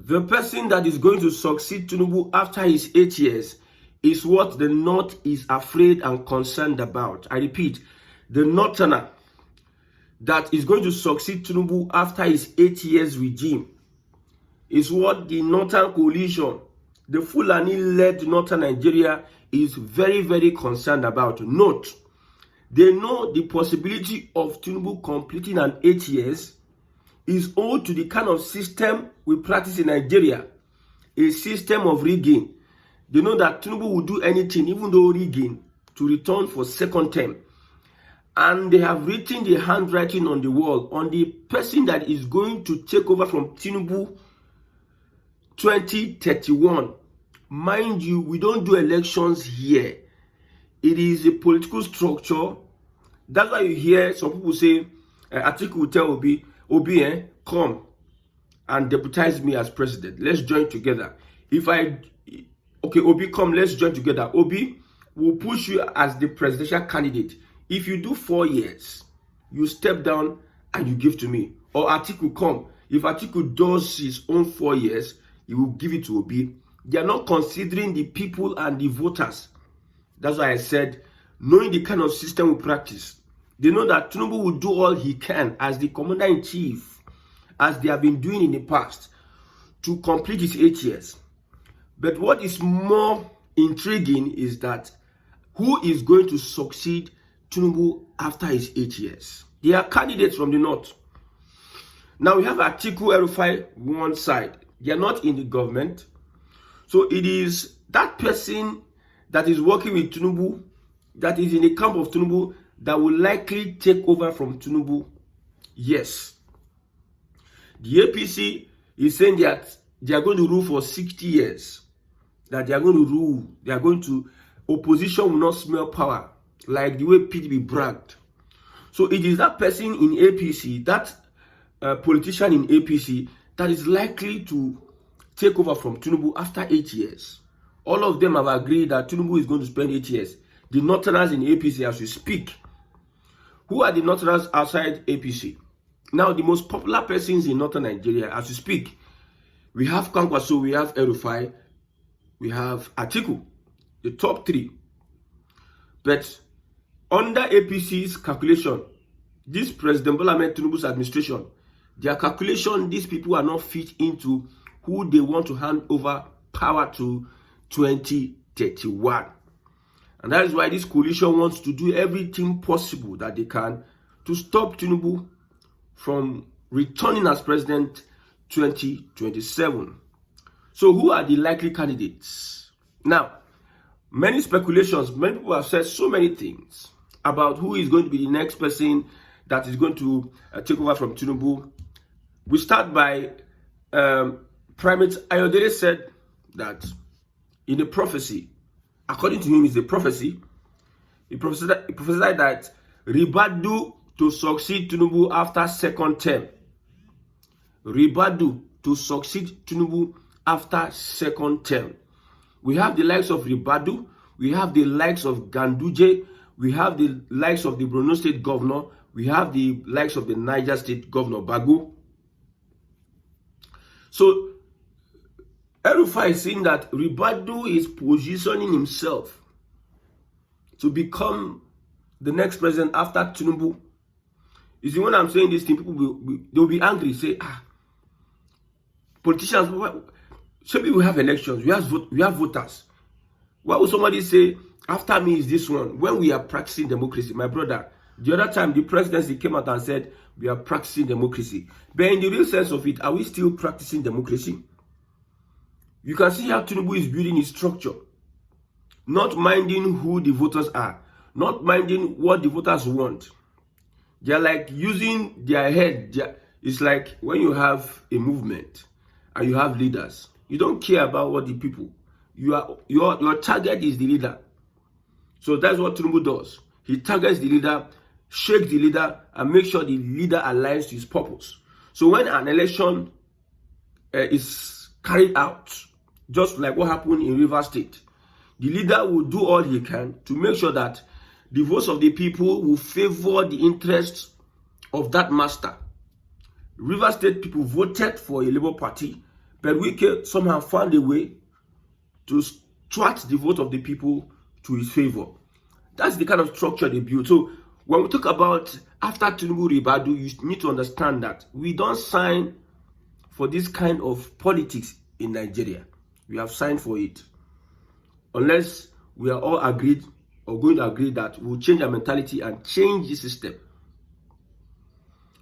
The person that is going to succeed Tinubu after his 8 years is what the North is afraid and concerned about. I repeat, the Northerner that is going to succeed Tinubu after his 8 years regime is what the Northern Coalition, the Fulani-led Northern Nigeria, is very, very concerned about. Note, they know the possibility of Tinubu completing an 8 years is owed to the kind of system we practice in Nigeria, a system of rigging. They know that Tinubu will do anything, even though rigging, to return for second term. And they have written the handwriting on the wall on the person that is going to take over from Tinubu 2031. Mind you, we don't do elections here. It is a political structure. That's why you hear some people say, Atiku will tell Obi, come and deputize me as president. Let's join together. Okay, Obi, come, let's join together. Obi will push you as the presidential candidate. If you do 4 years, you step down and you give to me. Or Atiku, come. If Atiku does his own 4 years, he will give it to Obi. They are not considering the people and the voters. That's why I said, knowing the kind of system we practice, they know that Tinubu will do all he can as the commander-in-chief, as they have been doing in the past, to complete his 8 years. But what is more intriguing is that who is going to succeed Tinubu after his 8 years? They are candidates from the North. Now we have Atiku, Rufai, one side. They are not in the government. So it is that person that is working with Tinubu, that is in the camp of Tinubu, that will likely take over from Tinubu. Yes. The APC is saying that they are going to rule for 60 years. That they are going to rule. They are going to, opposition will not smell power, like the way PDP bragged. So it is that person in APC, that politician in APC, that is likely to take over from Tinubu after 8 years. All of them have agreed that Tinubu is going to spend 8 years. The Northerners in APC, as we speak. Who are the Northerners outside APC? Now, the most popular persons in Northern Nigeria, as we speak, we have Kwankwaso, we have Rufai, we have Atiku, the top three. But under APC's calculation, this President Bola Ahmed Tinubu's administration, their calculation, these people are not fit into who they want to hand over power to 2031. And that is why this coalition wants to do everything possible that they can to stop Tinubu from returning as president 2027. So who are the likely candidates? Now, many speculations, many people have said so many things about who is going to be the next person that is going to take over from Tinubu. We start by Primate Ayodele said that in a prophecy, according to him, it's a prophecy. He prophesied that Ribadu to succeed Tinubu after second term. Ribadu to succeed Tinubu after second term. We have the likes of Ribadu, we have the likes of Ganduje, we have the likes of the Borno State Governor, we have the likes of the Niger State Governor Bago. So Rufai is saying that Ribadu is positioning himself to become the next president after Tinubu. You see, when I'm saying this thing, people will be angry, say, politicians, maybe we have elections, we have voters. Why would somebody say, after me is this one, when we are practicing democracy? My brother, the other time the presidency came out and said, we are practicing democracy. But in the real sense of it, are we still practicing democracy? You can see how Tinubu is building his structure. Not minding who the voters are. Not minding what the voters want. They're like using their head. It's like when you have a movement and you have leaders. You don't care about what the people. Your target is the leader. So that's what Tinubu does. He targets the leader, shakes the leader, and makes sure the leader aligns to his purpose. So when an election is carried out, just like what happened in Rivers State, the leader will do all he can to make sure that the votes of the people will favor the interests of that master. Rivers State people voted for a Labour Party, But Wike somehow found a way to thwart the vote of the people to his favor. That's the kind of structure they built. So when we talk about after Tinubu Ribadu, you need to understand that we don't sign for this kind of politics in Nigeria. We have signed for it. Unless we are all agreed or going to agree that we'll change our mentality and change the system.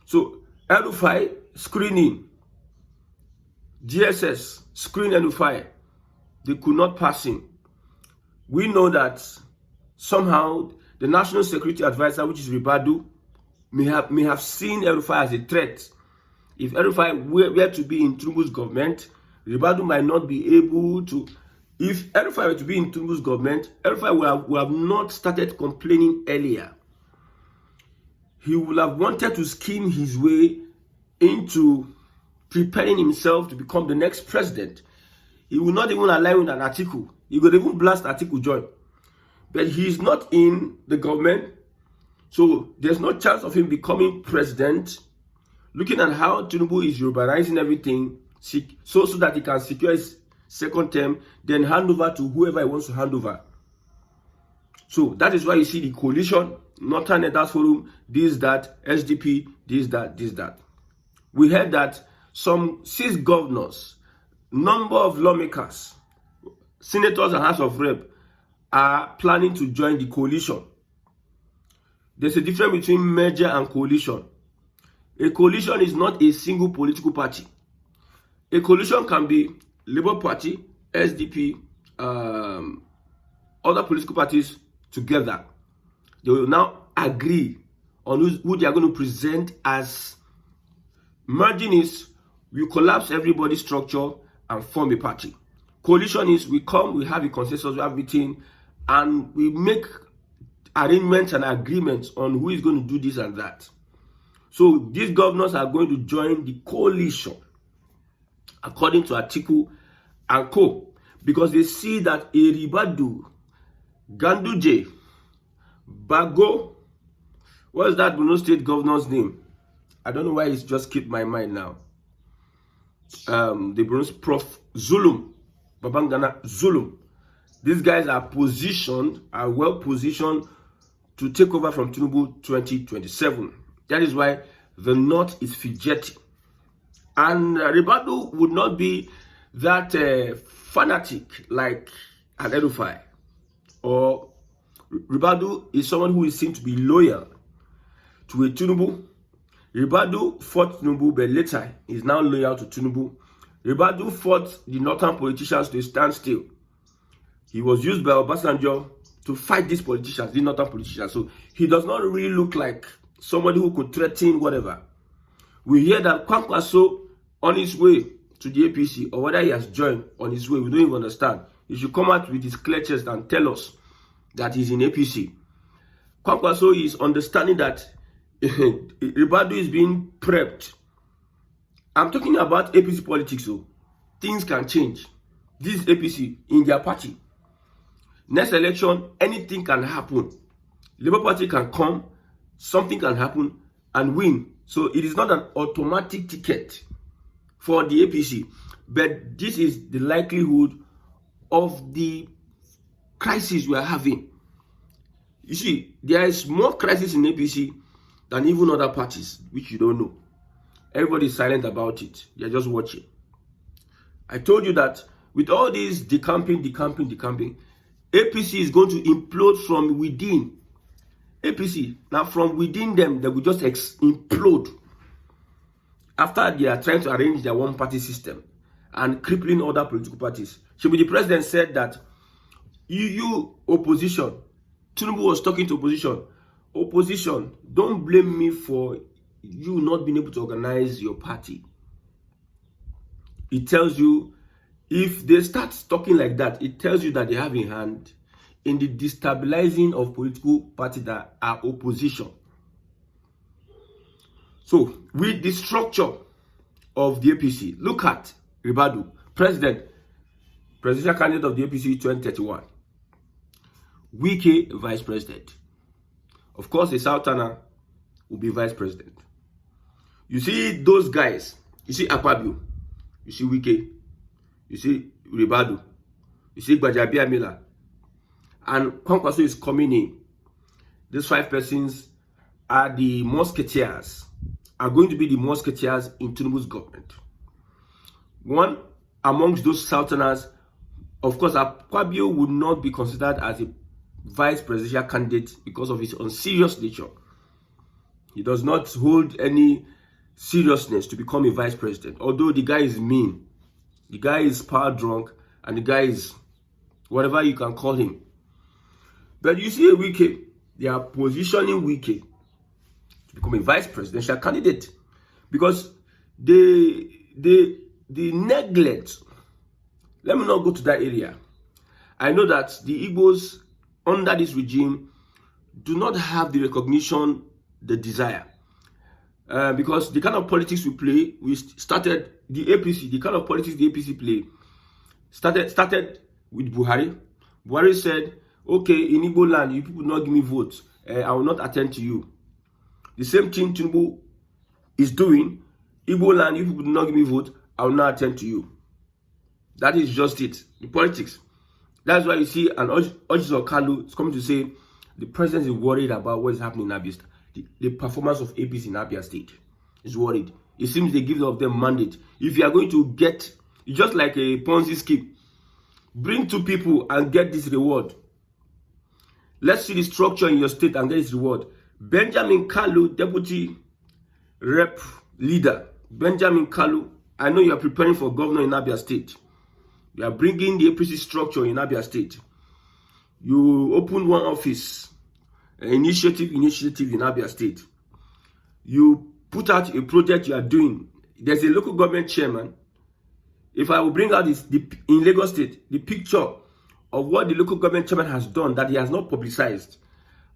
So Rufai screening, GSS screen Rufai, they could not pass him. We know that somehow the National Security Advisor, which is Ribadu, may have seen Rufai as a threat. If Rufai were to be in Tinubu's government, Ribadu might not be able to. If Rufai were to be in Tinubu's government, Rufai would have not started complaining earlier. He would have wanted to scheme his way into preparing himself to become the next president. He will not even align with an Atiku. He could even blast Atiku join. But he is not in the government, so there's no chance of him becoming president. Looking at how Tinubu is urbanizing everything, so that he can secure his second term, then hand over to whoever he wants to hand over. So that is why you see the coalition, Northern Elders Forum, this, that, SDP, this, that. We heard that some 6 governors, number of lawmakers, senators and House of Rep are planning to join the coalition. There's a difference between merger and coalition. A coalition is not a single political party. A coalition can be Labour Party, SDP, other political parties together. They will now agree on who they are going to present as. Merging is we collapse everybody's structure and form a party. Coalition is we come, we have a consensus, we have everything, and we make arrangements and agreements on who is going to do this and that. So these governors are going to join the coalition, according to Atiku and co, because they see that Ribadu, Ganduje, Bago, what is that Borno State governor's name? I don't know why it's just kept my mind now. The Borno Prof Zulum, Babangana Zulum. These guys are well positioned to take over from Tinubu 2027. That is why the North is fidgeting. And Ribadu would not be that fanatic like an Rufai. Or Ribadu is someone who is seen to be loyal to a Tinubu. Ribadu fought Tinubu, but later is now loyal to Tinubu. Ribadu fought the northern politicians to stand still. He was used by Obasanjo to fight these politicians, these northern politicians. So he does not really look like somebody who could threaten whatever. We hear that Kwankwaso on his way to the APC, or whether he has joined on his way, we don't even understand. He should come out with his clear chest and tell us that he's in APC. Kwankwaso is understanding that Ribadu is being prepped. I'm talking about APC politics, so things can change. This is APC in their party. Next election, anything can happen. Labour Party can come, something can happen and win. So it is not an automatic ticket for the APC. But this is the likelihood of the crisis we are having. You see, there is more crisis in APC than even other parties, which you don't know. Everybody is silent about it. They are just watching. I told you that with all this decamping, APC is going to implode from within. APC, now from within them, they will just implode. After they are trying to arrange their one-party system and crippling other political parties. The president said that you opposition, Tinubu was talking to opposition, don't blame me for you not being able to organize your party. It tells you, if they start talking like that, it tells you that they have a hand in the destabilizing of political parties that are opposition. So, with the structure of the APC, look at Ribadu, presidential candidate of the APC 2031. Wike, vice president. Of course, a Southerner will be vice president. You see those guys, you see Akpabio, you see Wike, you see Ribadu, you see Gbajabia Miller, and Kwankwaso is coming in. These 5 persons are the musketeers, are going to be the musketeers in Tinubu's government. One amongst those southerners, of course, Akpabio would not be considered as a vice presidential candidate because of his unserious nature. He does not hold any seriousness to become a vice president, although the guy is mean, the guy is power drunk, and the guy is whatever you can call him. But you see a Wike, they are positioning Wike to become a vice presidential candidate because the neglect. Let me not go to that area. I know that the Igbos under this regime do not have the recognition, the desire. Because the kind of politics we play, we started the APC, the kind of politics the APC play, started with Buhari. Buhari said, okay, in Igbo land, you people not give me votes, I will not attend to you. The same thing Tinubu is doing. Igbo land, you people do not give me votes, I will not attend to you. That is just it, the politics. That's why you see an Ojiso Kalu is coming to say the president is worried about what is happening in Abia State. The performance of APC in Abia State is worried. It seems they give them mandate. If you are going to get, it's just like a Ponzi scheme. Bring 2 people and get this reward. Let's see the structure in your state and get this reward. Benjamin Kalu, deputy rep leader. Benjamin Kalu, I know you are preparing for governor in Abia State. You are bringing the APC structure in Abia State. You opened one office, an initiative in Abia State. You put out a project you are doing. There's a local government chairman. If I will bring out in Lagos State, the picture of what the local government chairman has done that he has not publicized.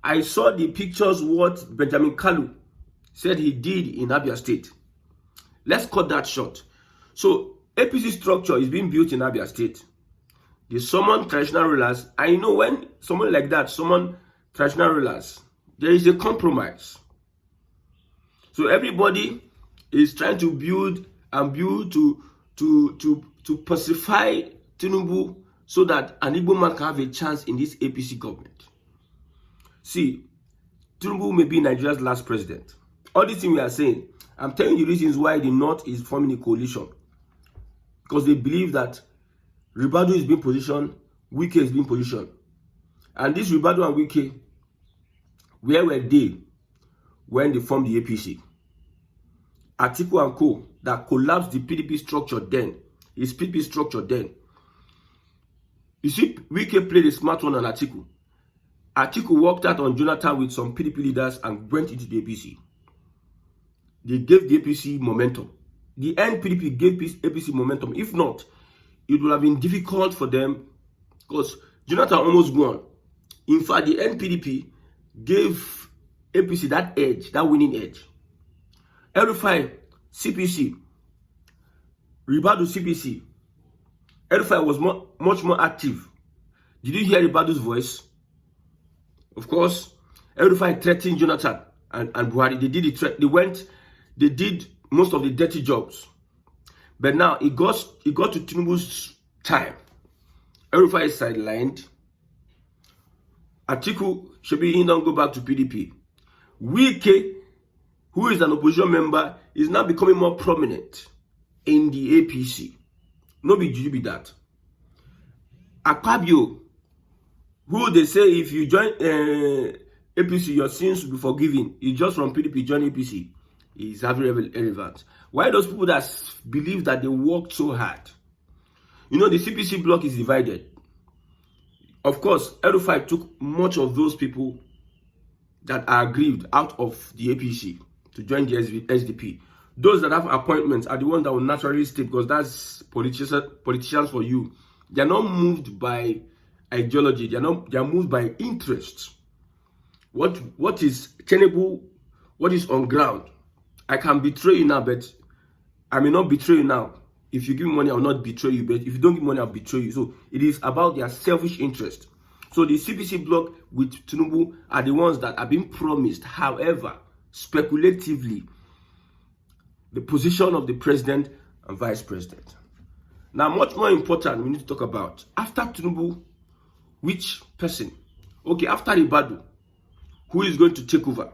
I saw the pictures what Benjamin Kalu said he did in Abia State. Let's cut that short. So APC structure is being built in Abia State. They summon traditional rulers. I know when someone like that summon traditional rulers, there is a compromise. So everybody is trying to build to pacify Tinubu so that an Igbo man can have a chance in this APC government. See, Tinubu may be Nigeria's last president. All these things we are saying, I'm telling you reasons why the North is forming a coalition. Because they believe that Ribadu is being positioned, Wike is being positioned. And this Ribadu and Wike, where were they when they formed the APC? Atiku and Co. that collapsed the PDP structure then, his PDP structure then. You see, Wike played a smart one on Atiku. Atiku walked out on Jonathan with some PDP leaders and went into the APC. They gave the APC momentum. The NPDP gave APC momentum. If not, it would have been difficult for them because Jonathan almost won. In fact, the NPDP gave APC that edge, that winning edge. Rufai, CPC, Ribadu CPC. Rufai was much more active. Did you hear Ribadu's voice? Of course, Rufai threatened Jonathan and Buhari. They did the threat. They did most of the dirty jobs. But now it got to Tinubu's time. Rufai is sidelined. Atiku should be in and go back to PDP. Wike, who is an opposition member, is now becoming more prominent in the APC. No be that. Akpabio, who they say if you join APC, your sins will be forgiven. It's just from PDP join APC. Is very relevant. Why those people that believe that they worked so hard? You know, the CPC block is divided. Of course, Rufai took much of those people that are aggrieved out of the APC to join the SDP. Those that have appointments are the ones that will naturally stay because that's politicians for you. They are not moved by ideology. They are moved by interest. What is tenable? What is on ground? I can betray you now, but I may not betray you now. If you give me money, I will not betray you. But if you don't give me money, I'll betray you. So it is about their selfish interest. So the CPC bloc with Tinubu are the ones that are being promised. However, speculatively, the position of the president and vice president. Now, much more important, we need to talk about after Tinubu, which person? Okay, after Ibadu, who is going to take over?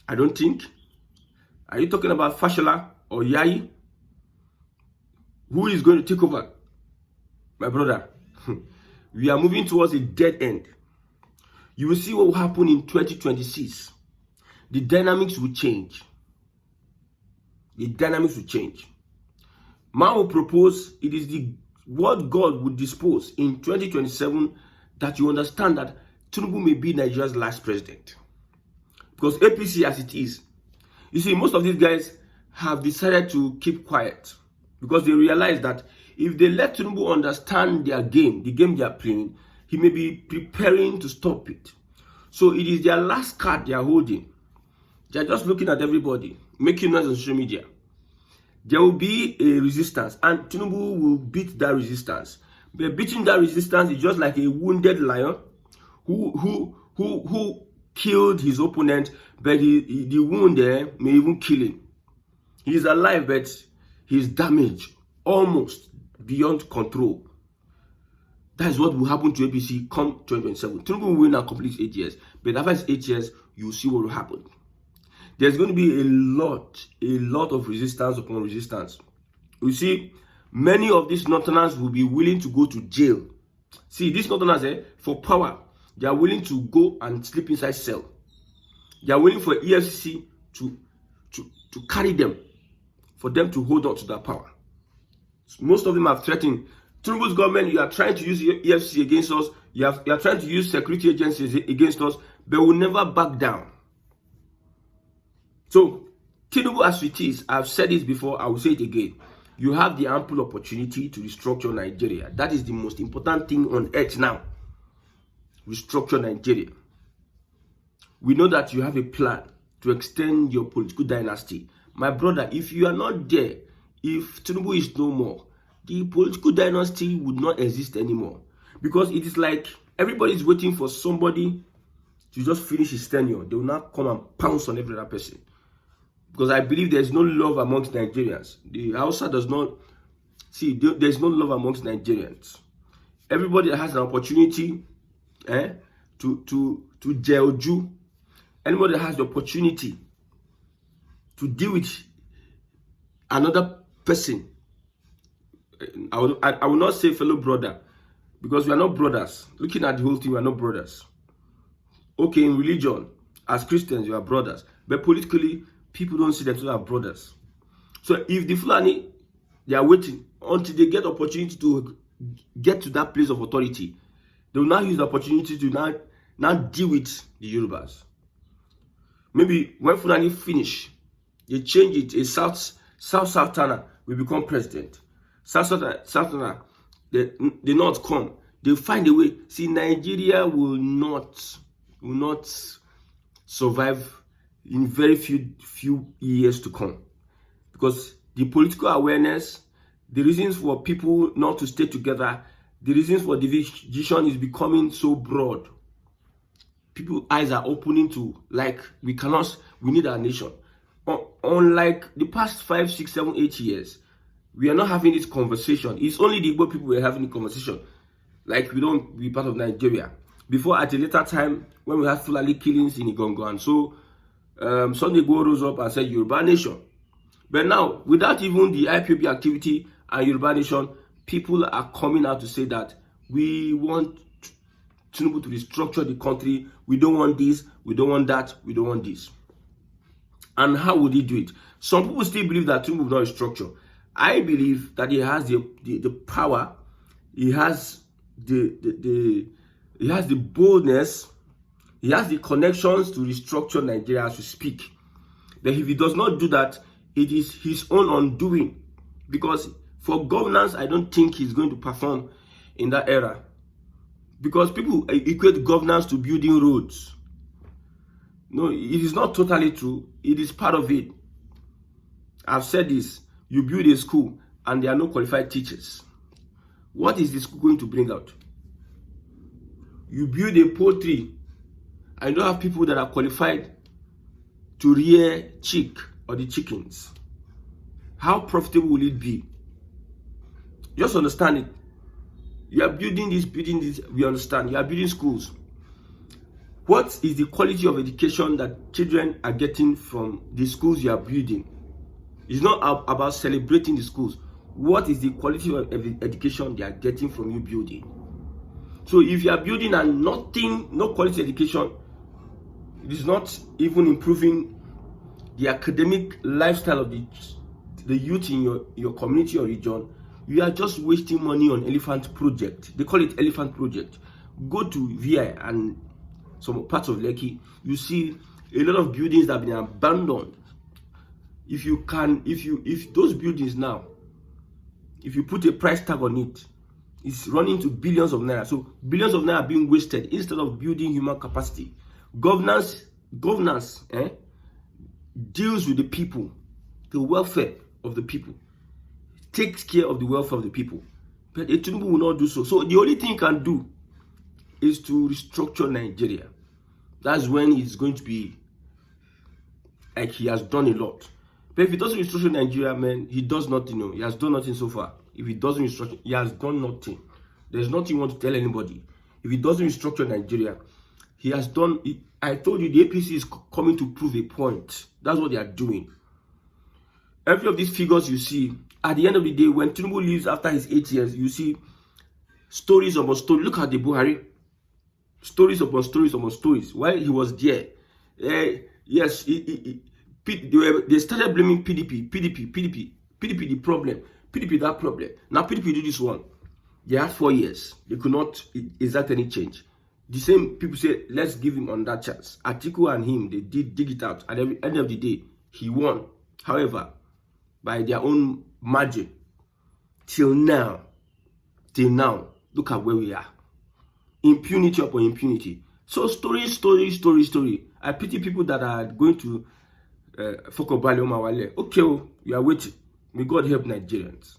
I don't think. Are you talking about Fashola or Yayi? Who is going to take over? My brother, we are moving towards a dead end. You will see what will happen in 2026. The dynamics will change. The dynamics will change. Man will propose, it is the what God would dispose in 2027 that you understand that Tinubu may be Nigeria's last president. Because APC as it is, you see, most of these guys have decided to keep quiet because they realize that if they let Tinubu understand their game, the game they are playing, he may be preparing to stop it. So it is their last card they are holding. They are just looking at everybody, making noise on social media. There will be a resistance, and Tinubu will beat that resistance. But beating that resistance is just like a wounded lion who killed his opponent, but the wound there may even kill him. He is alive, but he's damaged almost beyond control. That is what will happen to APC come 2027. Tinubu will win and complete 8 years, but after his 8 years, you will see what will happen. There's going to be a lot of resistance upon resistance. You see, many of these Northerners will be willing to go to jail. See, these Northerners, for power, they are willing to go and sleep inside cell. They are willing for EFCC to carry them, for them to hold on to that power. Most of them have threatened. Tinubu's government, you are trying to use EFCC against us. You are trying to use security agencies against us, but we will never back down. So, Tinubu as it is, I've said this before, I will say it again. You have the ample opportunity to restructure Nigeria. That is the most important thing on earth now. Restructure Nigeria. We know that you have a plan to extend your political dynasty. My brother, if you are not there, if Tinubu is no more, the political dynasty would not exist anymore. Because it is like everybody is waiting for somebody to just finish his tenure. They will not come and pounce on every other person. Because I believe there is no love amongst Nigerians. The Hausa does not see. There is no love amongst Nigerians. Everybody that has an opportunity, to jeju. Anybody that has the opportunity to deal with another person. I will not say fellow brother, because we are not brothers. Looking at the whole thing, we are not brothers. Okay, in religion, as Christians, we are brothers, but politically, people don't see themselves as brothers. So if the Fulani, they are waiting until they get opportunity to get to that place of authority, they will now use the opportunity to now deal with the Yorubas. Maybe when Fulani finish, they change it. A South-Southerner will become president. South-Southerner, the North come. They find a way. See, Nigeria will not survive in very few years to come, because the political awareness, the reasons for people not to stay together, the reasons for division is becoming so broad. People's eyes are opening to, like, we need our nation. Unlike the past 5, 6, 7, 8 years, we are not having this conversation. It's only the Igbo people who are having the conversation. Like, we don't be part of Nigeria. Before, at a later time, when we had Fulani killings in Igongo, and so Sunday Igbo rose up and said Yoruba nation. But now, without even the IPOB activity and Yoruba nation, people are coming out to say that we want Tinubu to restructure the country. We don't want this, we don't want that, we don't want this. And how would he do it? Some people still believe that Tinubu will not restructure. I believe that he has the power, he has the boldness, he has the connections to restructure Nigeria as we speak. But if he does not do that, it is his own undoing. Because for governance, I don't think he's going to perform in that era. Because people equate governance to building roads. No, it is not totally true. It is part of it. I've said this. You build a school and there are no qualified teachers. What is the school going to bring out? You build a poultry and you don't have people that are qualified to rear chick or the chickens. How profitable will it be? Just understand it. You are building this, we understand. You are building schools. What is the quality of education that children are getting from the schools you are building? It's not about celebrating the schools. What is the quality of education they are getting from you building? So if you are building and no quality education, it is not even improving the academic lifestyle of the youth in your community or region, you are just wasting money on elephant project. They call it elephant project. Go to VI and some parts of Lekki, you see a lot of buildings that have been abandoned. If those buildings now, if you put a price tag on it, it's running to billions of naira. So billions of naira are being wasted instead of building human capacity. Governance deals with the people, the welfare of the people, takes care of the welfare of the people. But Tinubu will not do so. So the only thing he can do is to restructure Nigeria. That's when it's going to be like he has done a lot. But if he doesn't restructure Nigeria, man, he does nothing. He has done nothing so far. If he doesn't restructure, he has done nothing. There's nothing you want to tell anybody. If he doesn't restructure Nigeria, he has done. I told you the APC is coming to prove a point. That's what they are doing. Every of these figures you see, at the end of the day, when Tinubu leaves after his 8 years, you see stories upon stories. Look at the Buhari. Stories upon stories upon stories. While he was there, yes, they started blaming PDP the problem, PDP that problem. Now PDP do this one. They had 4 years. They could not exact any change. The same people say, let's give him on that chance. Atiku and him, they did dig it out. At the end of the day, he won. However, by their own margin. Till now, look at where we are. Impunity upon impunity. So story. I pity people that are going to Fokobali Omawale. Okay, you are waiting. May God help Nigerians.